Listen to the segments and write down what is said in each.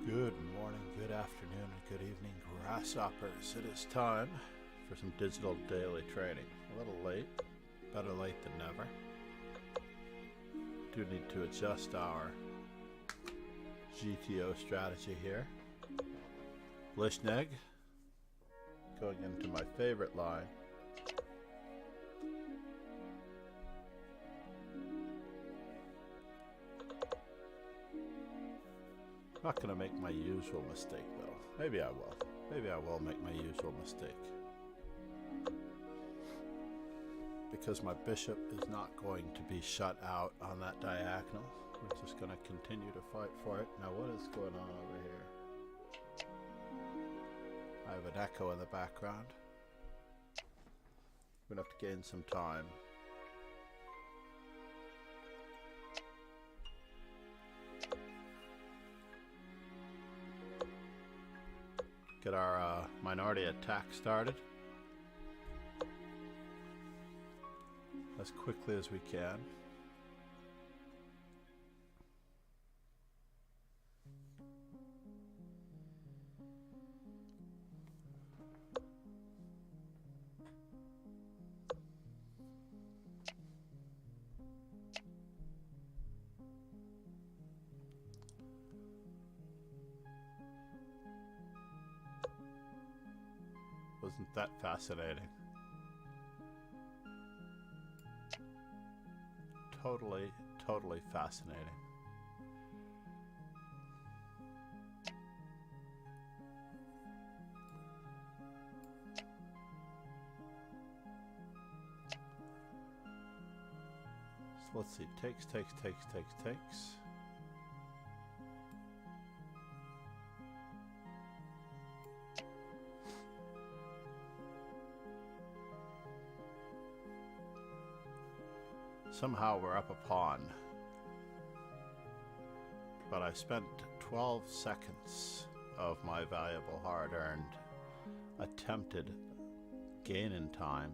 Good morning, good afternoon, and good evening, grasshoppers. It is time for some digital daily training. A little late, better late than never. Do need to adjust our GTO strategy here. Lishneg going into my favorite line. I'm not going to make my usual mistake though. Maybe I will. Maybe I will make my usual mistake. Because my bishop is not going to be shut out on that diagonal. We're just going to continue to fight for it. Now what is going on over here? I have an echo in the background. We're going to have to gain some time. Get our minority attack started as quickly as we can. Wasn't that fascinating? Totally fascinating. So let's see, takes. Somehow we're up a pawn, but I spent 12 seconds of my valuable hard-earned attempted gain in time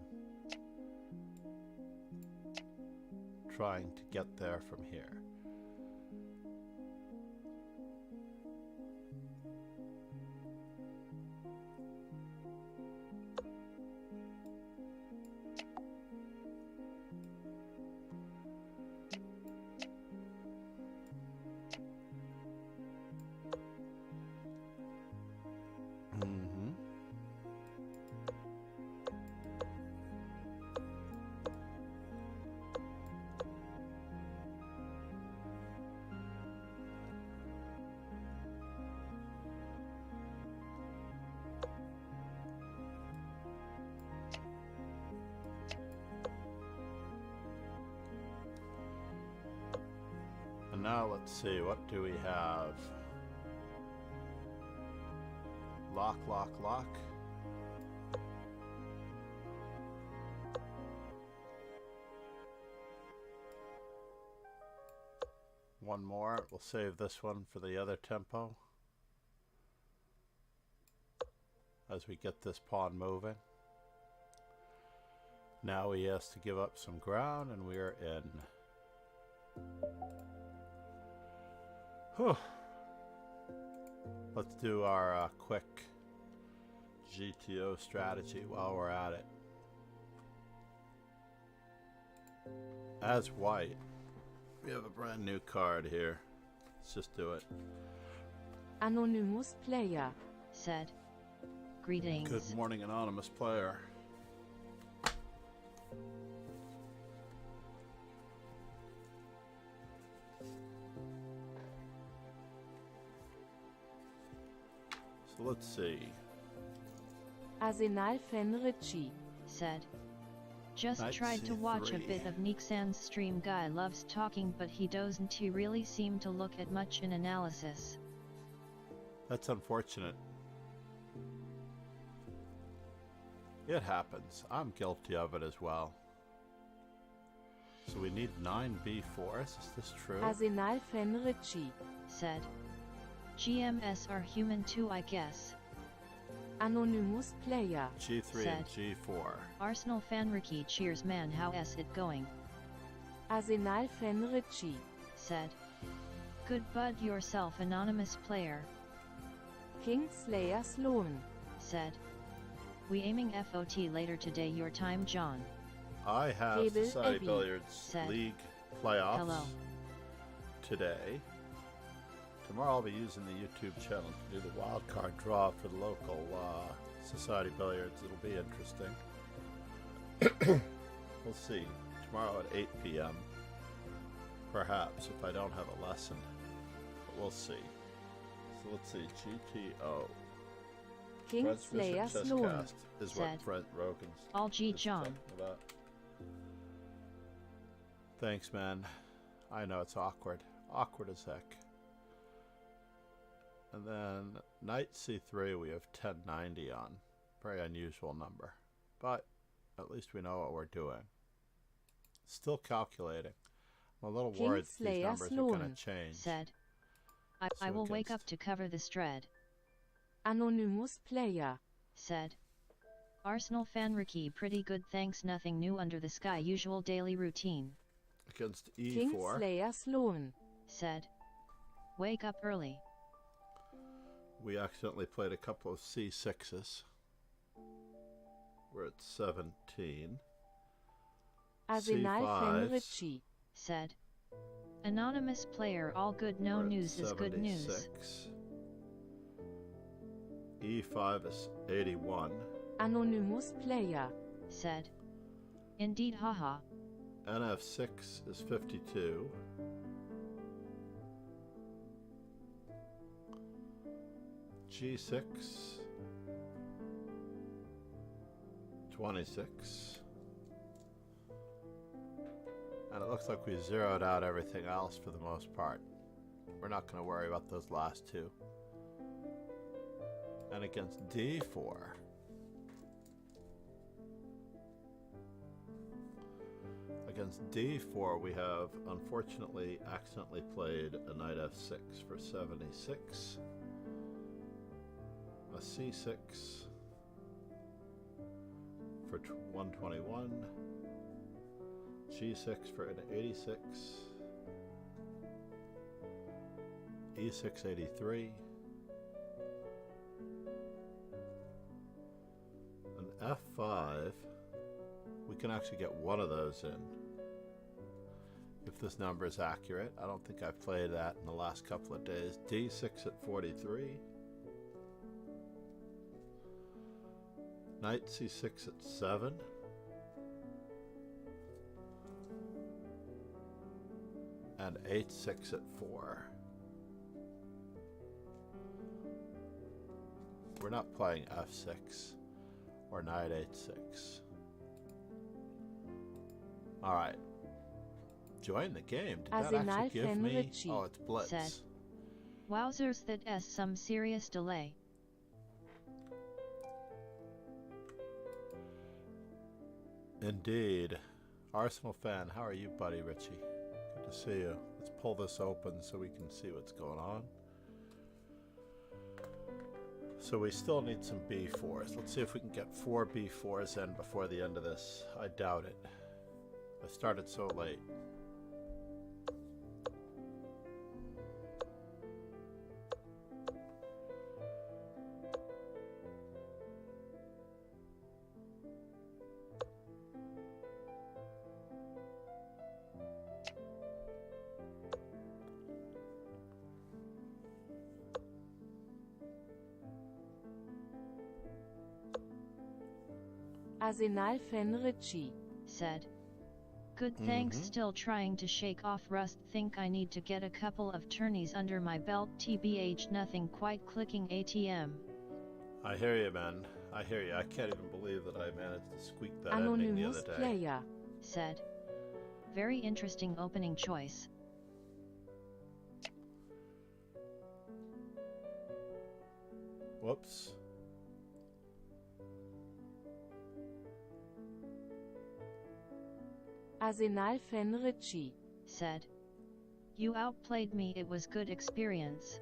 trying to get there from here. And now let's see, what do we have? Lock. One more. We'll save this one for the other tempo as we get this pawn moving. Now he has to give up some ground and we're in. Whew. Let's do our quick GTO strategy while we're at it. As white, we have a brand new card here. Let's just do it. Anonymous player said, "Greetings." Good morning, anonymous player. So let's see. Arsenal fan Richie said, "Just Knight tried to watch a C3. bit of Nixan's stream. Guy loves talking, but he doesn't really seem to look at much in analysis." That's unfortunate. It happens. I'm guilty of it as well. So we need 9 b4s. Is this true? Arsenal fan Richie. Said. GMS are human too, I guess. Anonymous player. G3 Said. and G4. Arsenal fan Ricky cheers, man, how's it going? Arsenal fan Richie. Said. Good bud yourself, anonymous player. Kingslayer Sloan. Said. We aiming FOT later today, your time, John. I have Cable Society Eddie Billiards said. League playoffs Hello. today. Tomorrow I'll be using the YouTube channel to do the wild card draw for the local Society Billiards. It'll be interesting. We'll see. Tomorrow at 8 p.m. Perhaps, if I don't have a lesson. But we'll see. So let's see. GTO. Kingslayer Sloan. Is Said. what Brent Rogan's All G is John. talking about. Thanks, man. I know it's awkward. Awkward as heck. And then Knight C3 we have 1090 on. Very unusual number. But at least we know what we're doing. Still calculating. I'm a little worried that these Kingslayer Sloan numbers are going to change. Said. I So will wake against- up to cover this dread. Anonymous player. Said. Arsenal fan Ricky, pretty good, thanks, nothing new under the sky, usual daily routine. Against E4. Kingslayer Sloan. Said. Wake up early. We accidentally played a couple of C6s. We're at 17. Arsenal fan C5s. Richie. Said. Anonymous player, all good, no We're at news is good news. 76. E5 is 81. Anonymous player. Said. Indeed, haha. NF6 is 52. G6 26. And it looks like we zeroed out everything else for the most part. We're not going to worry about those last two. And against D4. Against D4 we have unfortunately accidentally played a knight F6 for 76. A C6 for 121. G6 for an 86. E6 83. An F5. We can actually get one of those in. If this number is accurate. I don't think I've played that in the last couple of days. D6 at 43. Knight C6 at 7. And H6 at 4. We're not playing F6 or Knight H6. Alright. Join the game. Did that Arsenal actually give fan me? Richie. Oh, it's Blitz. Said. Wowzers, that s some serious delay. Indeed. Arsenal fan, how are you, buddy Richie? Good to see you. Let's pull this open so we can see what's going on. So we still need some B4s. Let's see if we can get 4 B4s in before the end of this. I doubt it. I started so late. Arsenal fan Richie. Said. Good, thanks, Mhm. still trying to shake off rust, think I need to get a couple of tourneys under my belt, tbh, nothing quite clicking ATM. I hear you, man. I hear you. I can't even believe that I managed to squeak that ending the Anonymous other day. player. Said. Very interesting opening choice. Whoops. Arsenal Fenrici. said. You outplayed me, it was good experience.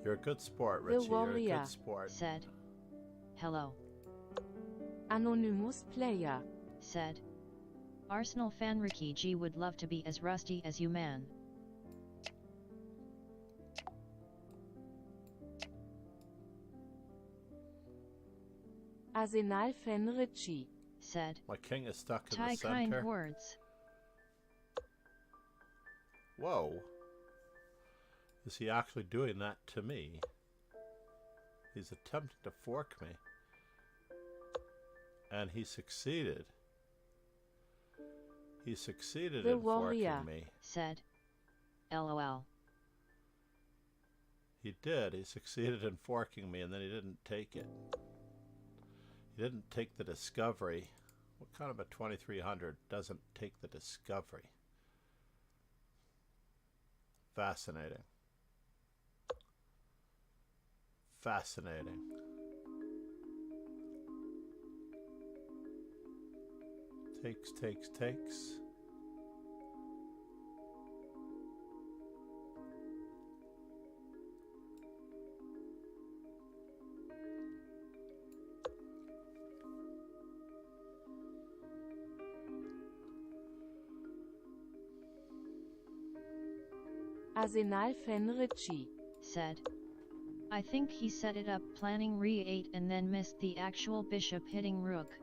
You're a good sport, The Richie. You're a warrior good sport. Said. Hello. Anonymous player. Said. Arsenal fan Ricky G would love to be as rusty as you, man. Arsenal Fenrici. Said. My king is stuck in Tie the center. kind words. Whoa. Is he actually doing that to me? He's attempting to fork me. And he succeeded. He succeeded The in warrior forking me. Said. LOL. He did. He succeeded in forking me, and then he didn't take it. He didn't take the discovery. What kind of a 2300 doesn't take the discovery? Fascinating. Fascinating. Takes. Arsenal Fenrici. Said. I think he set it up planning re-8 and then missed the actual bishop hitting rook.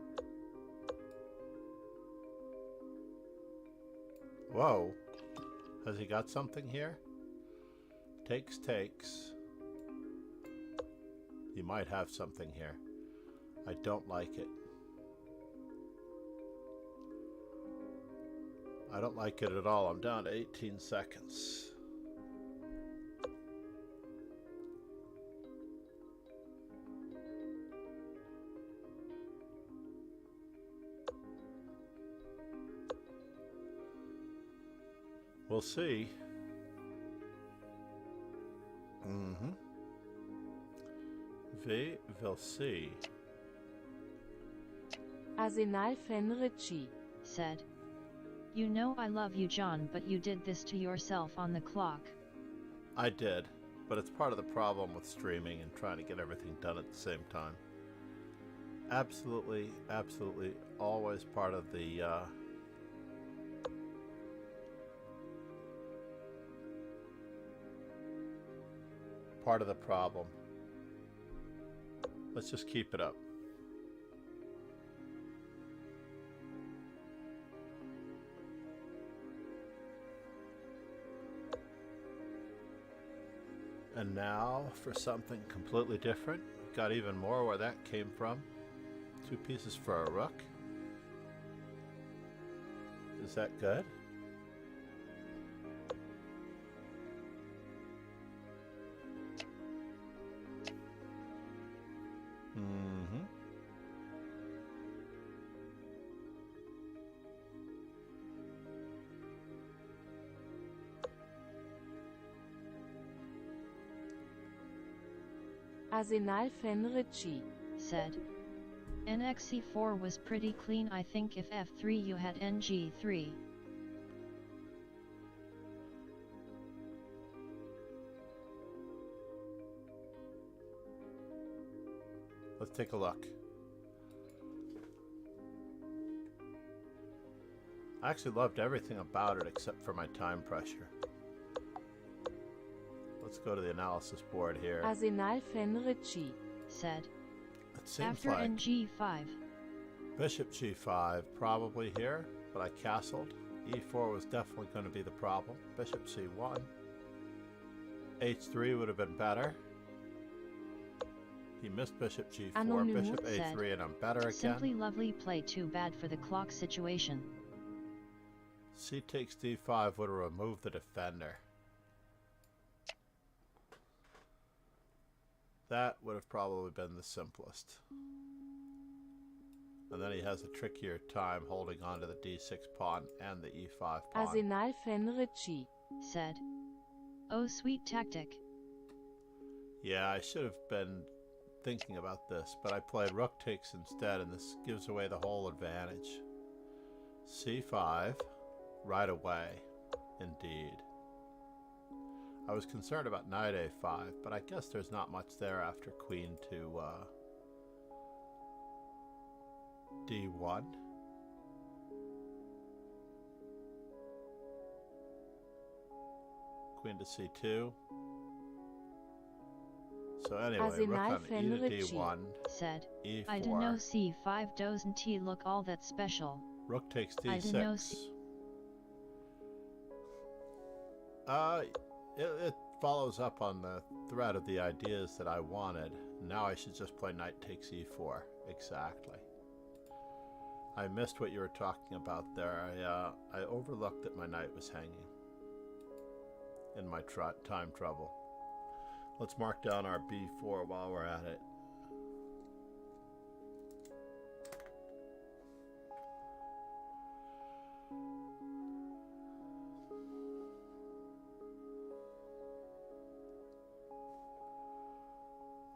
Whoa. Has he got something here? Takes. He might have something here. I don't like it. I don't like it at all. I'm down to 18 seconds. We'll see. We will see. Arsenal Fenrici. Said. You know I love you, John, but you did this to yourself on the clock. I did, but it's part of the problem with streaming and trying to get everything done at the same time. Absolutely always part of the problem. Let's just keep it up. And now for something completely different. Got even more where that came from. 2 pieces for a rook. Is that good? Arsenal Fenrici. Said. NXC4 was pretty clean. I think if F3 you had NG3. Let's take a look. I actually loved everything about it except for my time pressure. Let's go to the analysis board here. Arsenal Fenrici. Said. It seems After like NG5. Bishop G5 probably here, but I castled. E4 was definitely going to be the problem. Bishop C1. H3 would have been better. He missed Bishop G4, Anonymous Bishop A3, said, and I'm better again. Simply lovely play, too bad for the clock situation. C takes D5 would have removed the defender. That would have probably been the simplest. And then he has a trickier time holding on to the D6 pawn and the E5 pawn. Arsenal Fenrici. Said. Oh, sweet tactic. Yeah, I should have been thinking about this, but I played rook takes instead, and this gives away the whole advantage. c5, right away, indeed. I was concerned about knight a5, but I guess there's not much there after queen to d1. Queen to c2. So anyway, rook on e to d1, said, e4. I don't know c5 doesn't look all that special. Rook takes I don't know d6. It follows up on the thread of the ideas that I wanted. Now I should just play knight takes e4. Exactly. I missed what you were talking about there. I overlooked that my knight was hanging in my time trouble. Let's mark down our b4 while we're at it.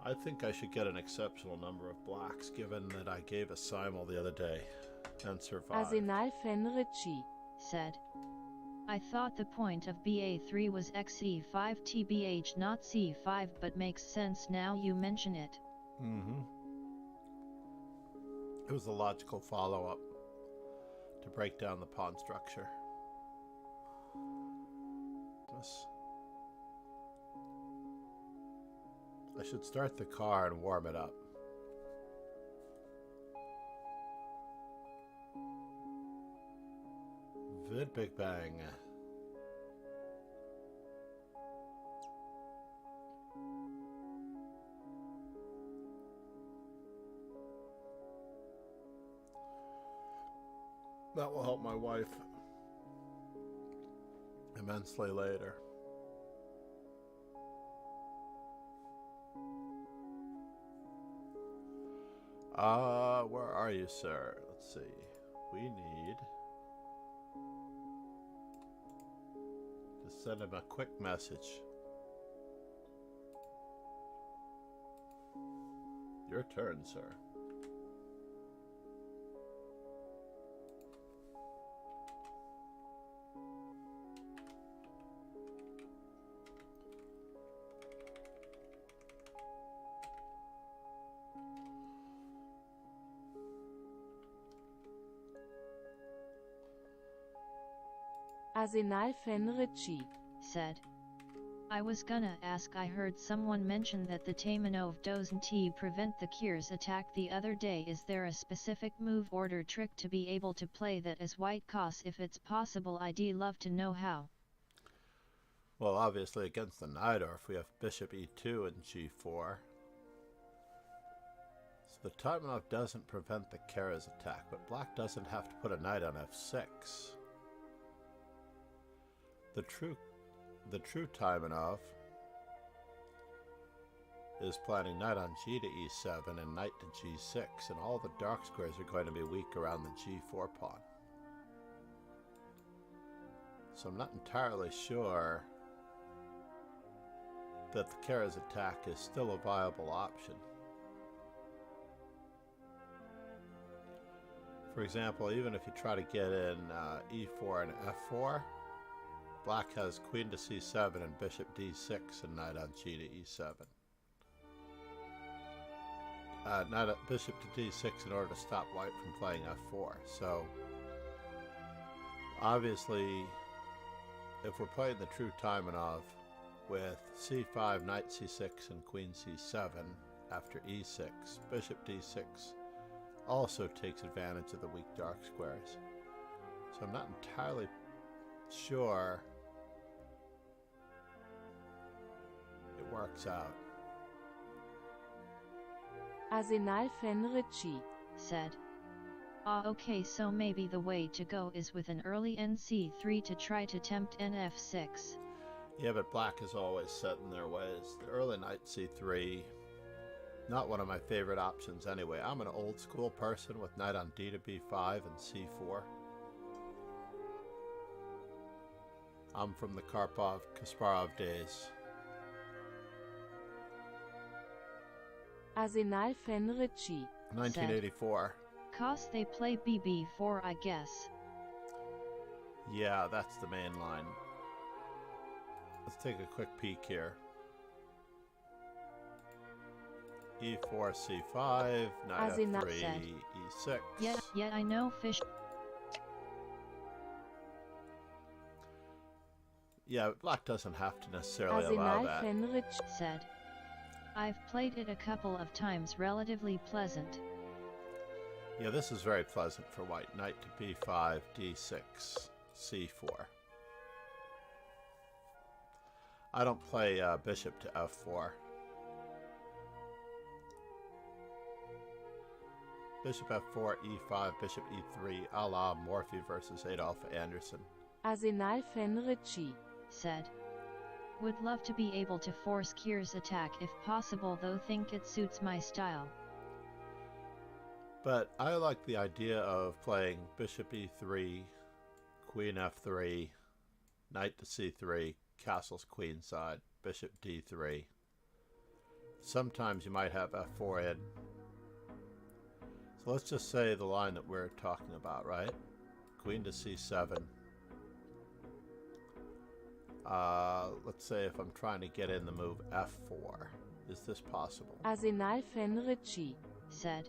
I think I should get an exceptional number of blacks, given that I gave a simul the other day and survived. Arsenal Fenrici said, I thought the point of BA3 was xe5 tbh not c5, but makes sense now you mention it. It was a logical follow-up to break down the pawn structure. I should start the car and warm it up. Vid Big Bang. That will help my wife immensely later. Where are you, sir? Let's see. We need to send him a quick message. Your turn, sir. Arsenal Fenrici said, I was gonna ask, I heard someone mention that the Taimanov doesn't prevent the Kyr's attack the other day. Is there a specific move order trick to be able to play that as white cos? If it's possible, I'd love to know how. Well, obviously against the Najdorf we have bishop e2 and g4. So the Taimanov doesn't prevent the Kara's attack, but black doesn't have to put a knight on f6. The true Taimanov is planning knight on g to e7 and knight to g6, and all the dark squares are going to be weak around the g4 pawn. So I'm not entirely sure that the Kara's attack is still a viable option. For example, even if you try to get in e4 and f4, black has queen to c7 and bishop d6 and knight on g to e7. Bishop to d6 in order to stop white from playing f4. So obviously, if we're playing the true Taimanov with c5, knight c6, and queen c7 after e6, bishop d6 also takes advantage of the weak dark squares. So I'm not entirely sure it works out. Arsenal Fenrici said, okay, so maybe the way to go is with an early nc3 to try to tempt nf6. Yeah, but black is always set in their ways. The early knight c3, not one of my favorite options anyway. I'm an old school person with knight on d to b5 and c4. I'm from the Kasparov days. Arsenal Fenrici. 1984. Cause they play BB4, I guess. Yeah, that's the main line. Let's take a quick peek here. E4, C5, knight Arsenal F3, said. E6. Yet I know fish. Yeah, black doesn't have to necessarily allow Arsenal that. Fenrici. Said. I've played it a couple of times, relatively pleasant. Yeah, this is very pleasant for white. Knight to B5, D6, C4. I don't play bishop to F4. Bishop F4, E5, Bishop E3, a la Morphy versus Adolf Anderson. Arsenal Fenrici. Said. Would love to be able to force Kier's attack if possible, though think it suits my style. But I like the idea of playing Bishop E3, Queen F3, Knight to C3, castles queenside, Bishop D3. Sometimes you might have F4 in. So let's just say the line that we're talking about, right? Queen to C7. Let's say if I'm trying to get in the move F4, is this possible? Arsenal Fenrici. Said.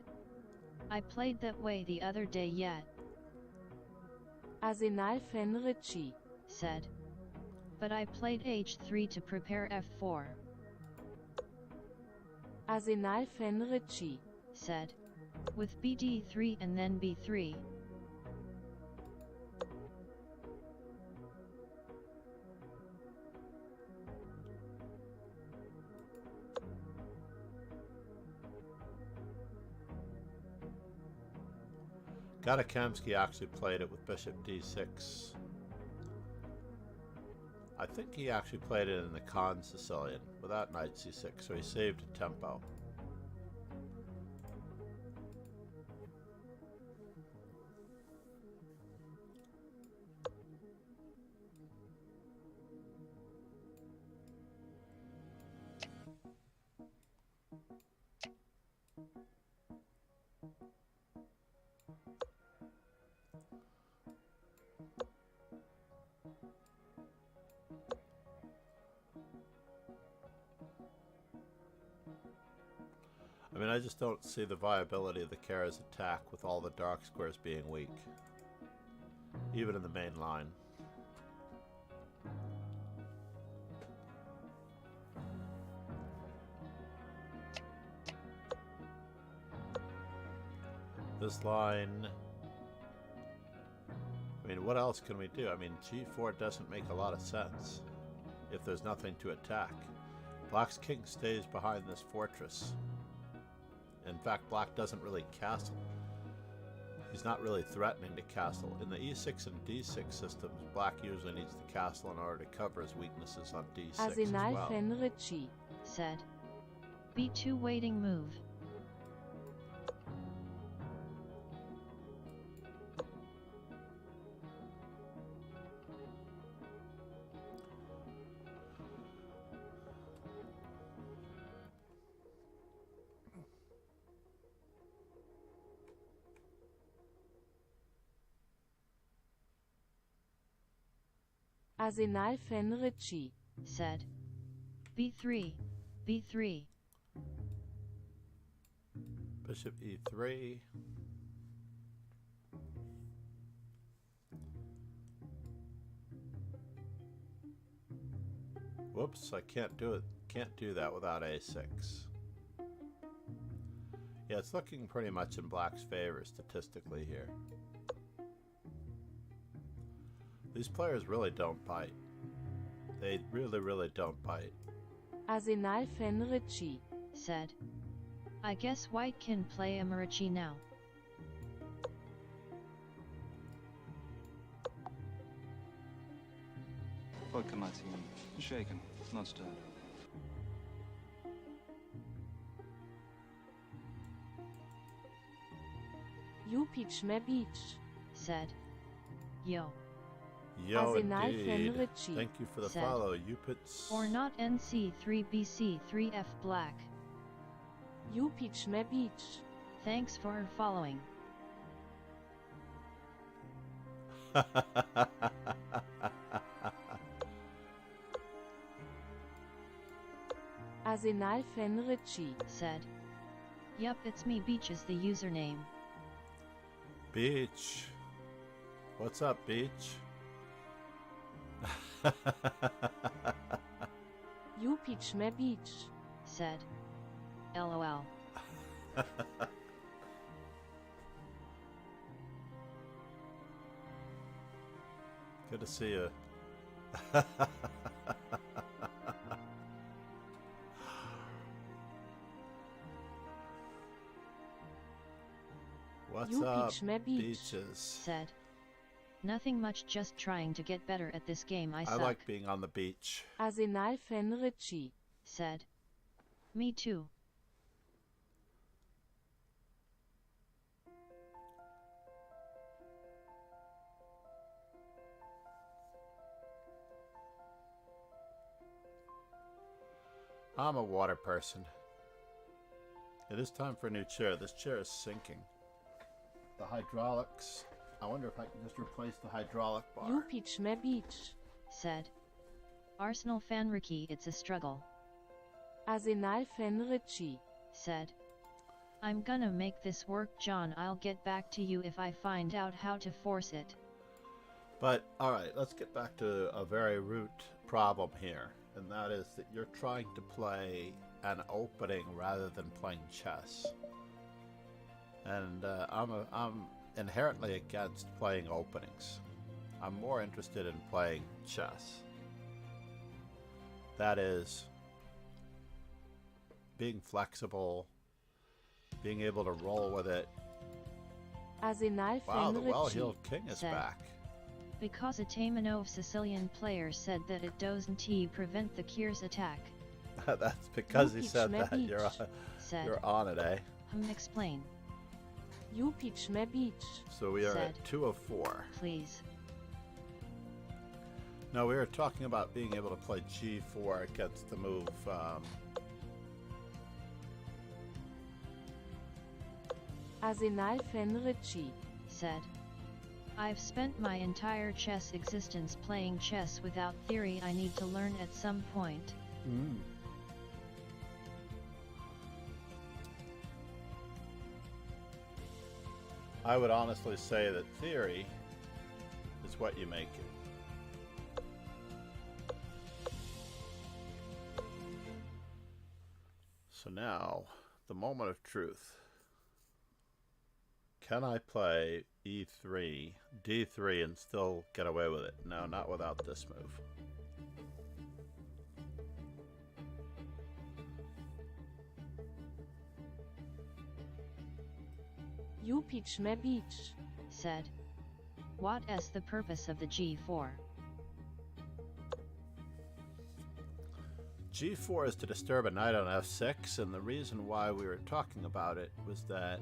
I played that way the other day yet. Arsenal Fenrici. Said. But I played H3 to prepare F4. Arsenal Fenrici. Said. With BD3 and then B3. Gadakamsky actually played it with Bishop D6. I think he actually played it in the Con Sicilian without Knight C6, so he saved a tempo. I mean, I just don't see the viability of the Kara's attack with all the dark squares being weak, even in the main line. This line, I mean, what else can we do? I mean, G4 doesn't make a lot of sense if there's nothing to attack. Black's king stays behind this fortress. In fact, black doesn't really castle. He's not really threatening to castle. In the E6 and D6 systems, black usually needs to castle in order to cover his weaknesses on D6 Arsenal as well. Fenrici. Said. B2 waiting move. Arsenal Fenrici. Said. B3. B3. Bishop E3. Whoops, I can't do it. Can't do that without A6. Yeah, it's looking pretty much in black's favor statistically here. These players really don't bite. They really don't bite. Arsenal Fenrici. Said. I guess white can play Amarici now. Vodka martini. Shaken, not stirred. Jupic Mebic. Said. Yo. Yo, Arsenal indeed. Fenrici. Thank you for the Said. follow, Upitz. Or not NC3 BC3 F black. Jupitschme Beach. Thanks for following. Arsenal Fenrici. Said. Yup, it's me. Beach is the username. Beach. What's up, Beach? Jupitschme Beach. Said. LOL. Good to see you. What's up, Jupitschme Beach. Beaches? Said. Nothing much, just trying to get better at this game. I I suck. like being on the beach. Arsenal Fenrici. Said. Me too. I'm a water person. It is time for a new chair. This chair is sinking. The hydraulics. I wonder if I can just replace the hydraulic bar. Jupitschme Beach. Said. Arsenal fan Ricky, it's a struggle. Arsenal Fenrici. Said. I'm gonna make this work, John. I'll get back to you if I find out how to force it. But, alright, let's get back to a very root problem here. And that is that you're trying to play an opening rather than playing chess. And I'm inherently against playing openings. I'm more interested in playing chess. That is, being flexible, being able to roll with it. Arsenal Wow, the Fenrici. well-heeled king is Said. back. Because a Taimanov Sicilian player said that it doesn't prevent the Kyr's attack. That's because he said Jupitschme that. Beach. Said. You're on it, eh? Explain. Jupitschme Beach. So we are Said. at 2 of 4. Please. No, we were talking about being able to play g4 against the move. Arsenal Fenrici. Said. I've spent my entire chess existence playing chess without theory. I need to learn at some point. I would honestly say that theory is what you make it. So now, the moment of truth. Can I play e3, d3 and still get away with it? No, not without this move. Jupitschme Beach. Said. What is the purpose of the g4? g4 is to disturb a knight on f6, and the reason why we were talking about it was that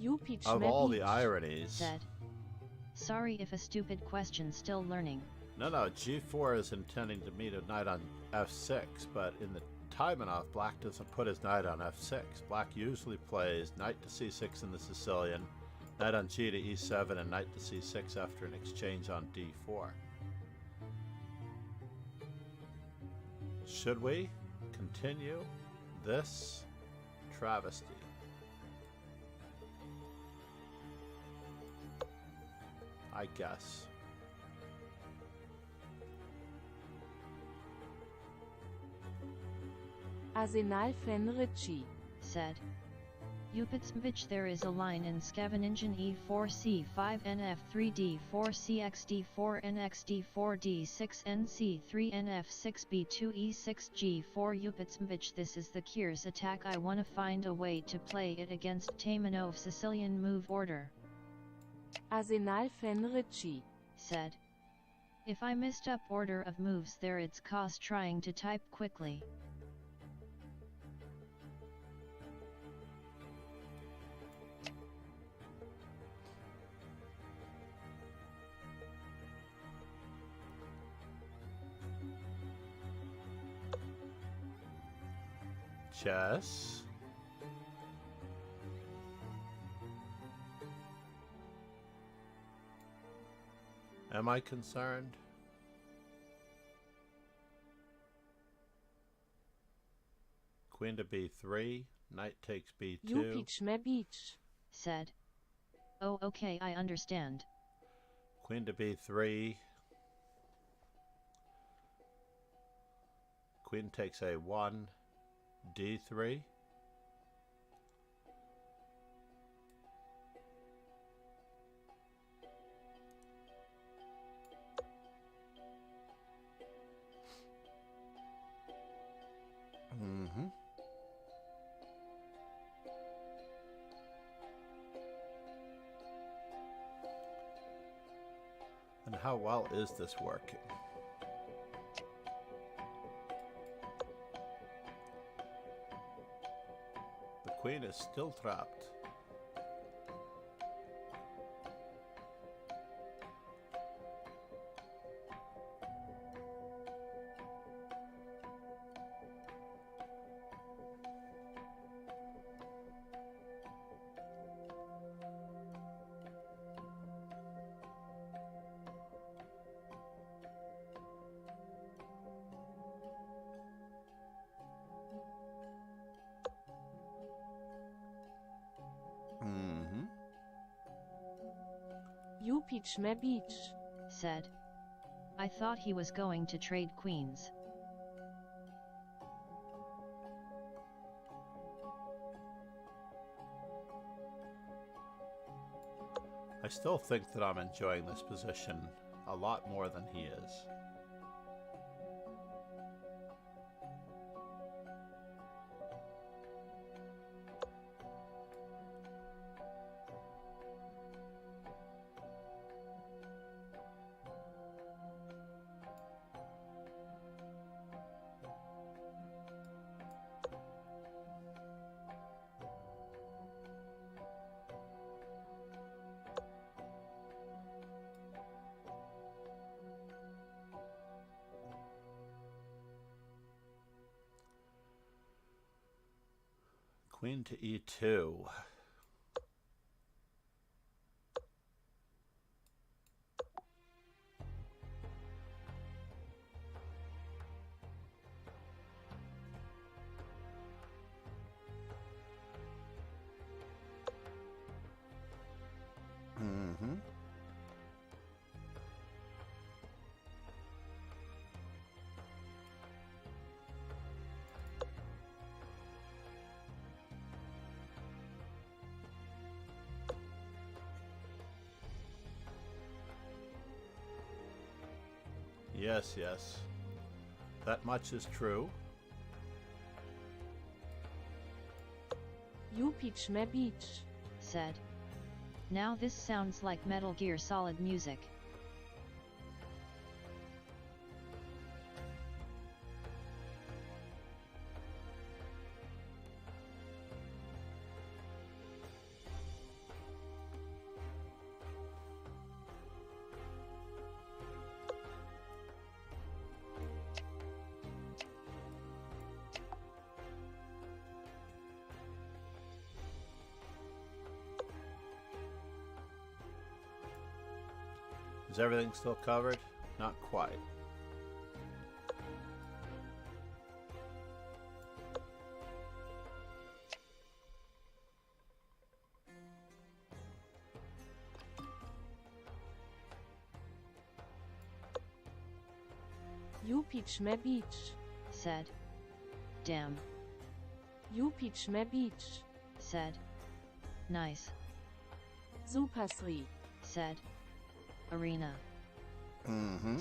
Jupitschme of all Beach. the ironies... Said. Sorry if a stupid question, still learning. No, g4 is intending to meet a knight on f6, but in the Taimanov, black doesn't put his knight on f6. Black usually plays knight to c6 in the Sicilian, knight on g to e7, and knight to c6 after an exchange on d4. Should we continue this travesty? I guess. Arsenal Fenrici. Said. Upitsmvich, there is a line in Scaveningen e4 c5 nf3 d4 cx d4 nx d4 d6 nc3 nf6 b2 e6 g4 Upitsmvich. This is the Kyr's attack. I wanna find a way to play it against Taimanov Sicilian move order. Arsenal Fenrici. Said. If I messed up order of moves there, it's cause trying to type quickly. Chess. Am I concerned? Queen to b3, knight takes b2. Jupitschme beach. Said. Oh, okay, I understand. Queen to b3. Queen takes a1, d3. Mm-hmm. And how well is this working? The queen is still trapped. Mm-hmm. Jupitschme beach. Said. I thought he was going to trade queens. I still think that I'm enjoying this position a lot more than he is. Queen to e2. Mm-hmm. Yes, yes. That much is true. Jupitschme beach. Said. Now this sounds like Metal Gear Solid music. Is everything still covered? Not quite. Jupitschme beach. Said. Damn. Jupitschme beach. Said. Nice. Supersri. Said. Arena. Mm-hmm.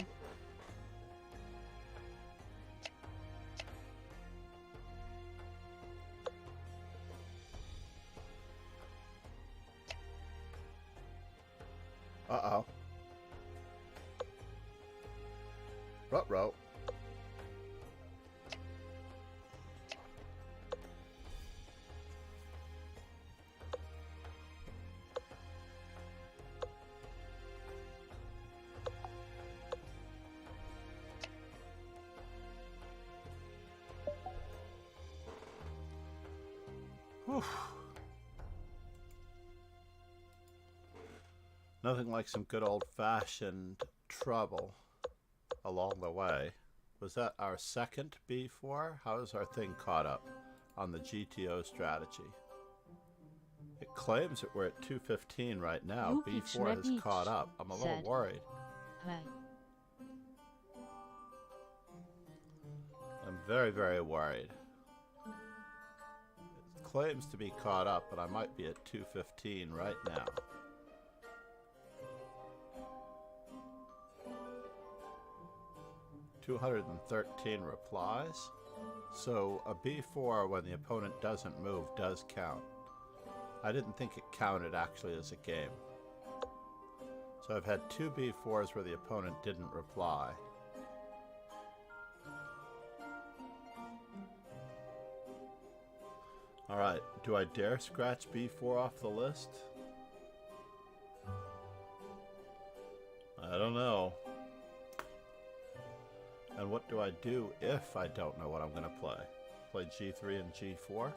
Uh-oh. Ruh-roh. Whew. Nothing like some good old-fashioned trouble along the way. Was that our second b4? How is our thing caught up on the GTO strategy? It claims that we're at 215 right now. B4 has caught up. I'm a little worried. I'm very, very worried. It claims to be caught up, but I might be at 215 right now. $213 replies. So a b4 when the opponent doesn't move does count. I didn't think it counted actually as a game. So I've had two b4s where the opponent didn't reply. Alright, do I dare scratch b4 off the list? I don't know. And what do I do if I don't know what I'm going to play? Play g3 and g4?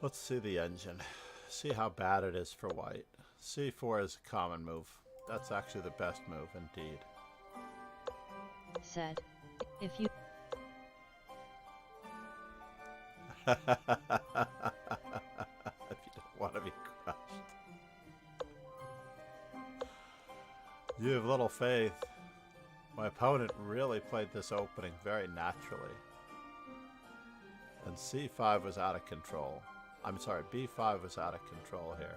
Let's see the engine. See how bad it is for white. c4 is a common move. That's actually the best move, indeed. Said, if you... If you don't want to be crushed. You have little faith. My opponent really played this opening very naturally. And c5 was out of control. I'm sorry, b5 was out of control here.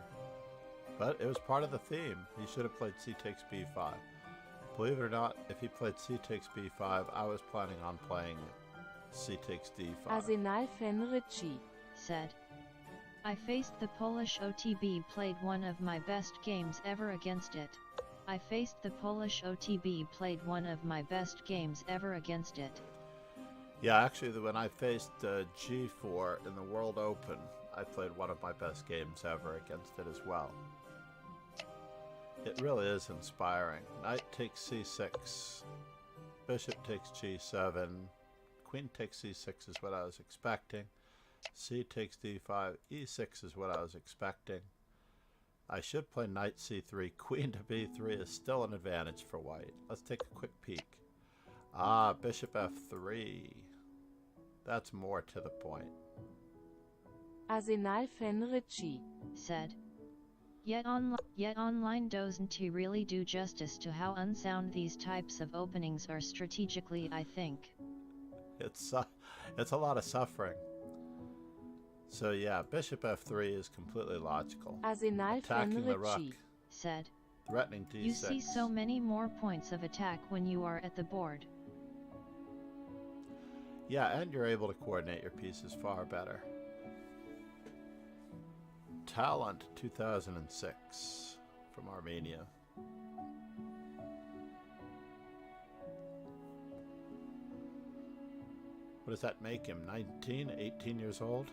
But it was part of the theme. He should have played c takes b5. Believe it or not, if he played c takes b5, I was planning on playing c takes d5. Arsenal fan Richie said, I faced the Polish OTB, played one of my best games ever against it. I faced the Polish OTB, played one of my best games ever against it. Yeah, actually, when I faced g4 in the World Open, I played one of my best games ever against it as well. It really is inspiring. Knight takes c6, bishop takes g7, queen takes c6 is what I was expecting, c takes d5, e6 is what I was expecting. I should play knight c3, queen to b3 is still an advantage for white. Let's take a quick peek. Ah, bishop f3. That's more to the point. Arsenal fan Richie said, Yet online doesn't really do justice to how unsound these types of openings are strategically, I think. It's a lot of suffering. So yeah, bishop f3 is completely logical. Arsenal fan Attacking the rook, Richie said, threatening d6. You see so many more points of attack when you are at the board. Yeah, and you're able to coordinate your pieces far better. Talent 2006 from Armenia. What does that make him? 19, 18 years old?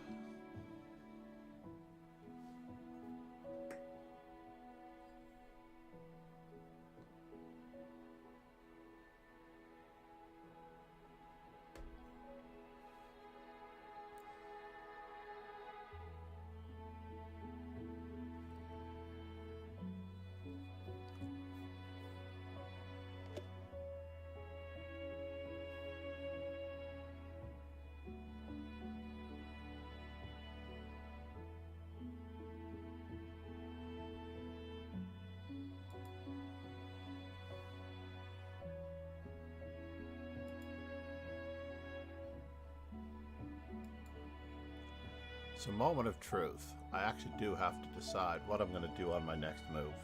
It's a moment of truth. I actually do have to decide what I'm going to do on my next move.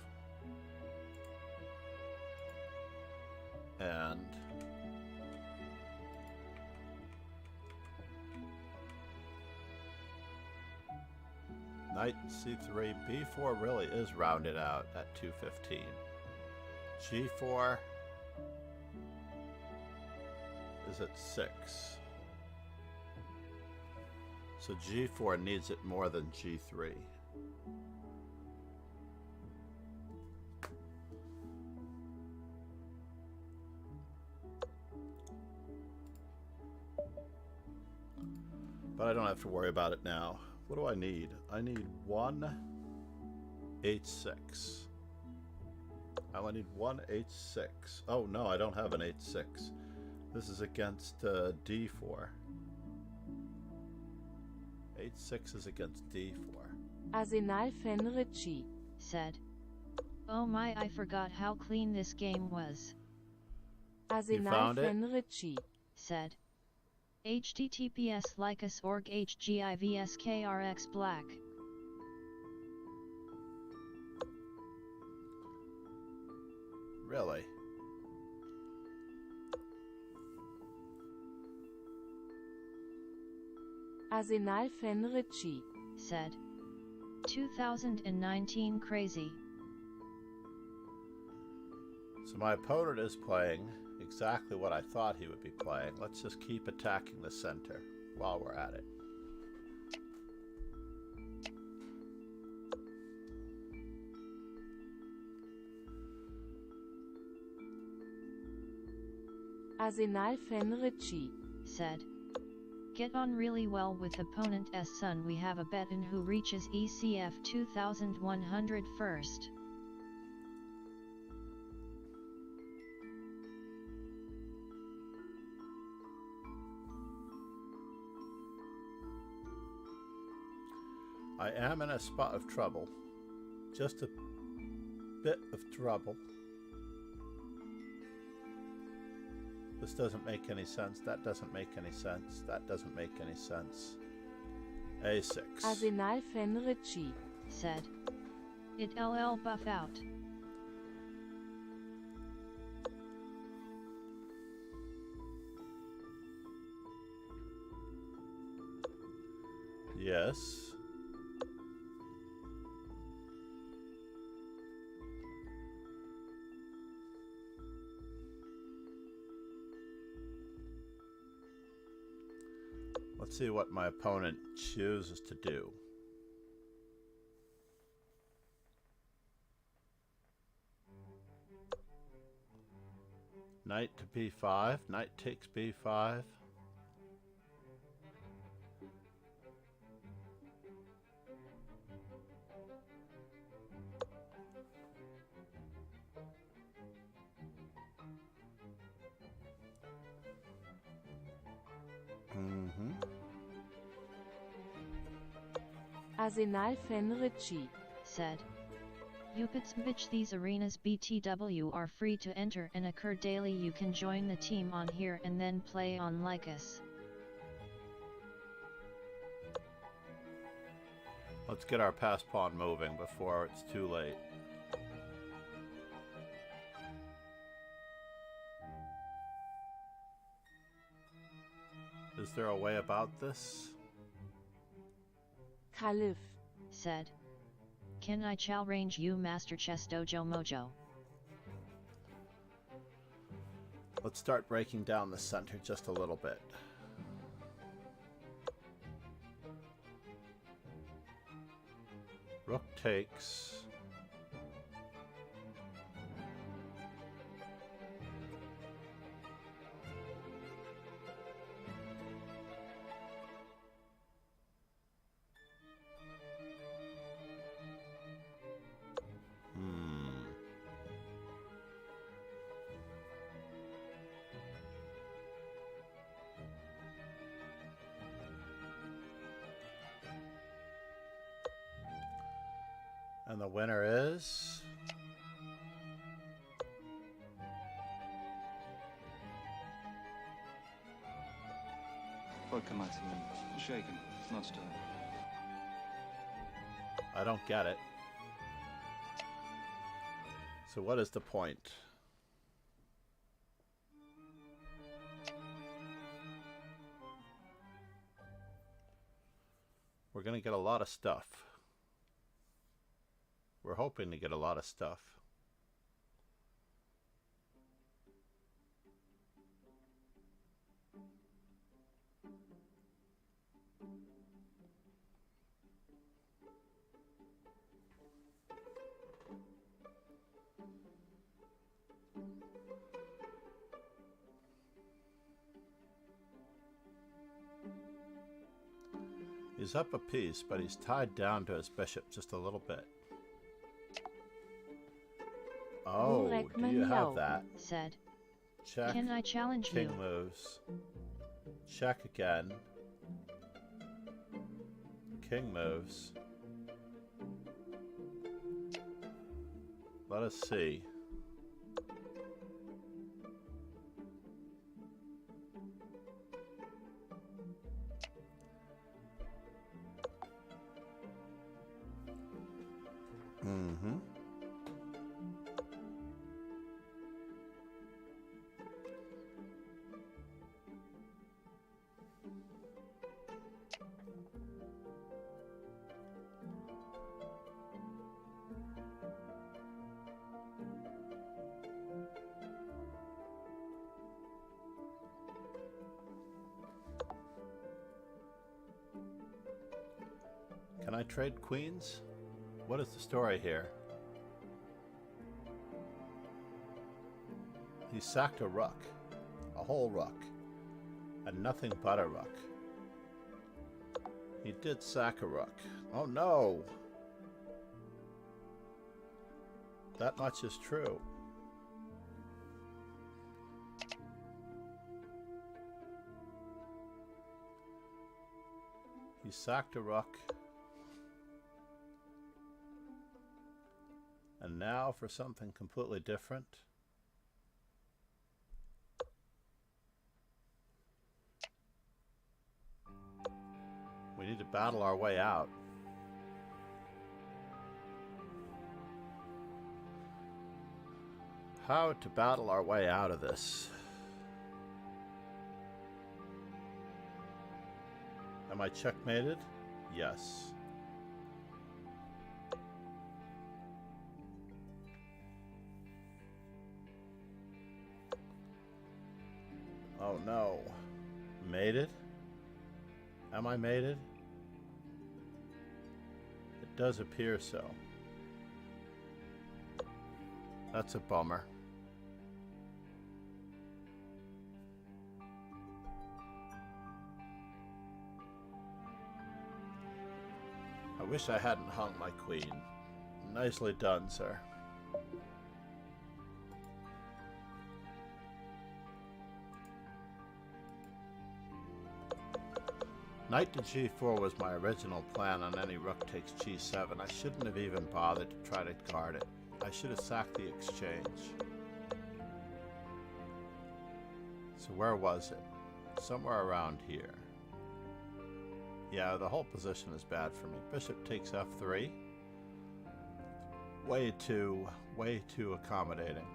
And knight c3, b4 really is rounded out at 215. g4 is at 6. So g4 needs it more than g3. But I don't have to worry about it now. What do I need? I need one h6. I only need one h6. Oh no, I don't have an h6. This is against d4. h6 is against d4. Arsenal Fenrici said. Oh my, I forgot how clean this game was. Arsenal found it? Fenrici said. https Lycus org hgivskrx black. Really? Arsenal Fenrici said. 2019 crazy. So my opponent is playing exactly what I thought he would be playing. Let's just keep attacking the center while we're at it. Arsenal Fenrici said. Get on really well with opponent S son. We have a bet in who reaches ECF 2100 first. I am in a spot of trouble. Just a bit of trouble. This doesn't make any sense. That doesn't make any sense. That doesn't make any sense. A6. Arsenal Fenrici said. It LL buff out. Yes. Let's see what my opponent chooses to do. Knight to b5. Knight takes b5. Arsenal Fenrici said. Yupits bitch, these arenas BTW are free to enter and occur daily. You can join the team on here and then play on Lycus. Let's get our pass pawn moving before it's too late. Is there a way about this? Caliph said. Can I challenge you, Master Chess Dojo Mojo? Let's start breaking down the center just a little bit. Rook takes. And the winner is... Vodka martini. Shaken, not stirred. I don't get it. So what is the point? We're going to get a lot of stuff. We're hoping to get a lot of stuff. He's up a piece, but he's tied down to his bishop just a little bit. Oh, do you have that? Said. Check. Can I challenge King you? moves. Check again. King moves. Let us see. Mm-hmm. Can I trade queens? What is the story here? He sacked a rook. A whole rook. And nothing but a rook. He did sack a rook. Oh no! That much is true. He sacked a rook. And now for something completely different. We need to battle our way out. How to battle our way out of this? Am I checkmated? Yes. Oh no. Mated? Am I mated? It does appear so. That's a bummer. I wish I hadn't hung my queen. Nicely done, sir. Knight to g4 was my original plan on any rook takes g7. I shouldn't have even bothered to try to guard it. I should have sacked the exchange. So where was it? Somewhere around here. Yeah, the whole position is bad for me. Bishop takes f3. Way too accommodating.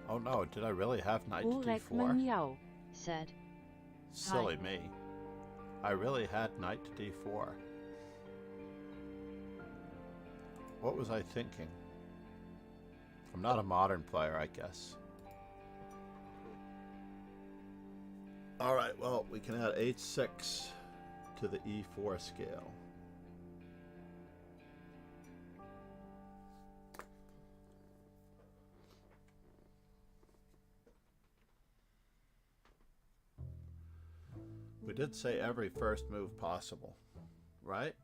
Oh no, did I really have knight to d4? Said. Silly me. I really had knight to d4. What was I thinking? I'm not a modern player, I guess. Alright, well, we can add h6 to the e4 scale. We did say every first move possible, right?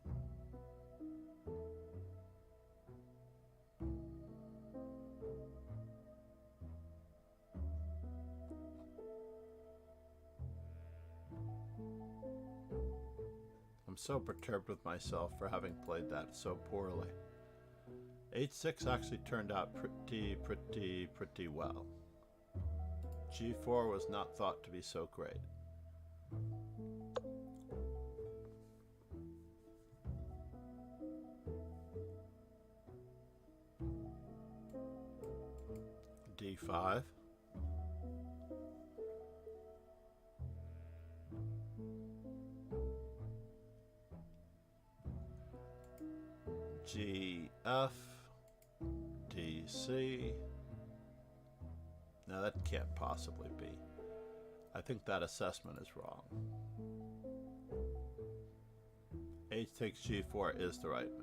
I'm so perturbed with myself for having played that so poorly. h6 actually turned out pretty well. g4 was not thought to be so great. d5. gf. dc. Now that can't possibly be. I think that assessment is wrong. H takes g4 is the right move.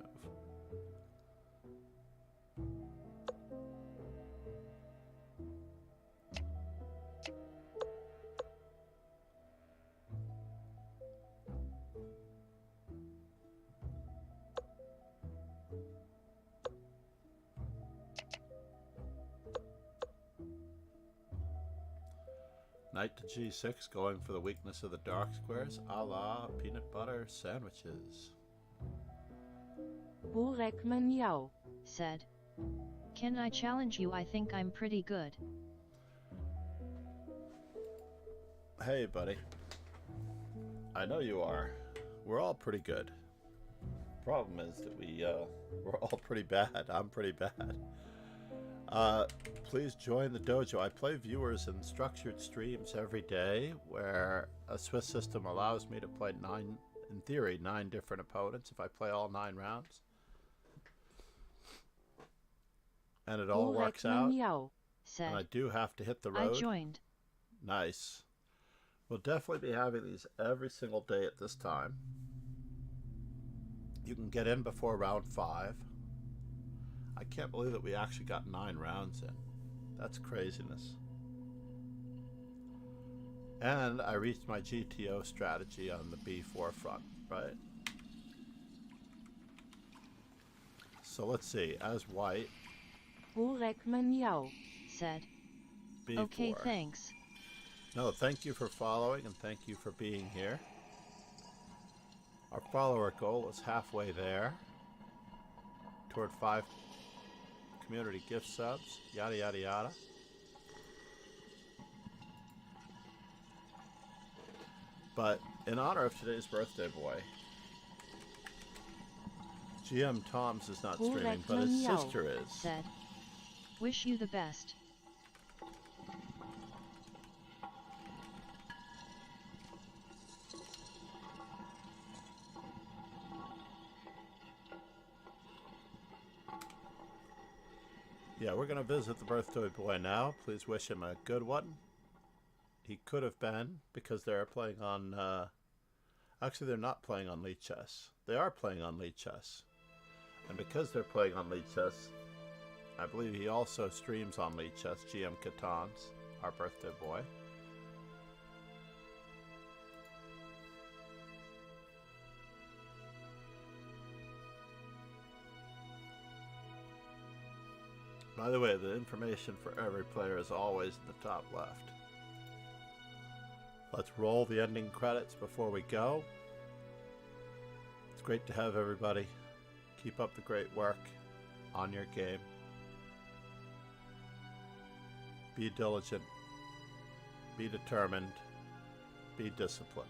Knight to g6, going for the weakness of the dark squares, a la peanut butter sandwiches. Burekman Yao said. Can I challenge you? I think I'm pretty good. Hey, buddy. I know you are. We're all pretty good. Problem is that we're all pretty bad. I'm pretty bad. Please join the dojo. I play viewers in structured streams every day where a Swiss system allows me to play 9 different opponents if I play all 9 rounds. And it all works out. Said. And I do have to hit the road. I joined. Nice. We'll definitely be having these every single day at this time. You can get in before round 5. I can't believe that we actually got 9 rounds in. That's craziness. And I reached my GTO strategy on the B4 front, right? So let's see. As white, Burekman Yao said. B4. Okay, thanks. No, thank you for following and thank you for being here. Our follower goal is halfway there. Toward 5 community gift subs, yada yada yada. But in honor of today's birthday boy, GM Toms is not streaming, but his sister is. Said. Wish you the best. Yeah, we're going to visit the birthday boy now. Please wish him a good one. He could have been, because they're playing on... actually, they're not playing on Lead Chess. They are playing on Lead Chess. And because they're playing on Lead Chess, I believe he also streams on Lead Chess, GM Kantāns, our birthday boy. By the way, the information for every player is always in the top left. Let's roll the ending credits before we go. It's great to have everybody. Keep up the great work on your game. Be diligent. Be determined. Be disciplined.